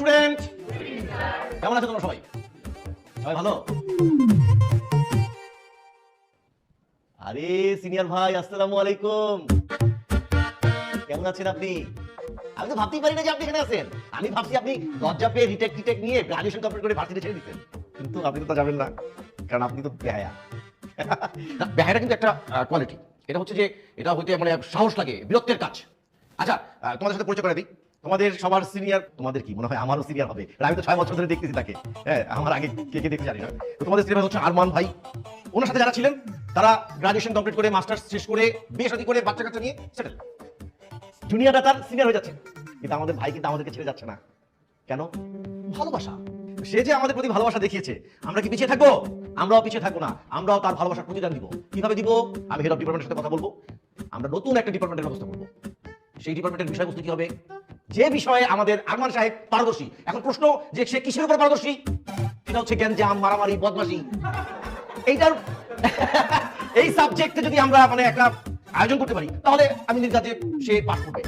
Student, কেমন আছো তোমরা সবাই? সবাই ভালো? আরে সিনিয়র ভাই, আসসালামু আলাইকুম। কেমন আছেন আপনি? আমি তো ভাবতেই পারি না যে আপনি এখানে আছেন। আমি ভাবছি আপনি লজ্জা পেয়ে রিটেক নিয়ে গ্রাজুয়েশন কমপ্লিট করে ভার্সিটি ছেড়ে দিতেন, কিন্তু আপনি তো তা যাবেন না, কারণ আপনি তো বেহায়া। বেহায়াটা কিন্তু একটা কোয়ালিটি। এটা হচ্ছে যে এটা হইতে মানে সাহস লাগে, বিরক্তের কাজ। আচ্ছা, তোমাদের সাথে পরিচয় করে দিই। তোমাদের সবার সিনিয়র, তোমাদের কি মনে হয় আমারও সিনিয়র হবে? আমি তো 6 বছর ধরে দেখতেছি তাকে। হ্যাঁ, আমার আগে কে দেখতে জানি না। তো তোমাদের সিনিয়র হচ্ছে আরমান ভাই। ওনার সাথে যারা ছিলেন তারা গ্রাজুয়েশন কমপ্লিট করে মাস্টার্স শেষ করে বিয়ে শাদী করে বাচ্চা কাচ্চা নিয়ে সেটেল। জুনিয়রটা তার সিনিয়র হয়ে যাচ্ছে, কিন্তু আমাদের ভাই কিন্তু আমাদেরকে ছেড়ে যাচ্ছে না। কেন? ভালোবাসা। সে যে আমাদের প্রতি ভালোবাসা দেখিয়েছে, আমরা কি পিছিয়ে থাকবো? আমরাও পিছিয়ে থাকবো না, আমরাও তার ভালোবাসার প্রতিদান দিব। কিভাবে দিব? আমি হেড অফ ডিপার্টমেন্টের সাথে কথা বলবো। আমরা নতুন একটা ডিপার্টমেন্টের ব্যবস্থা করবো। সেই ডিপার্টমেন্টের বিষয়বস্তু কি হবে? যে বিষয়ে আমাদের আরমান সাহেব পারদর্শী। এখন প্রশ্ন যে সে কিসের উপর পারদর্শী? এটা হচ্ছে গ্যাঞ্জাম, মারামারি, বদমাশি। এইটার এই সাবজেক্টে যদি আমরা মানে একটা আয়োজন করতে পারি, তাহলে আমি নির্ঘাতে সে পাস করবে।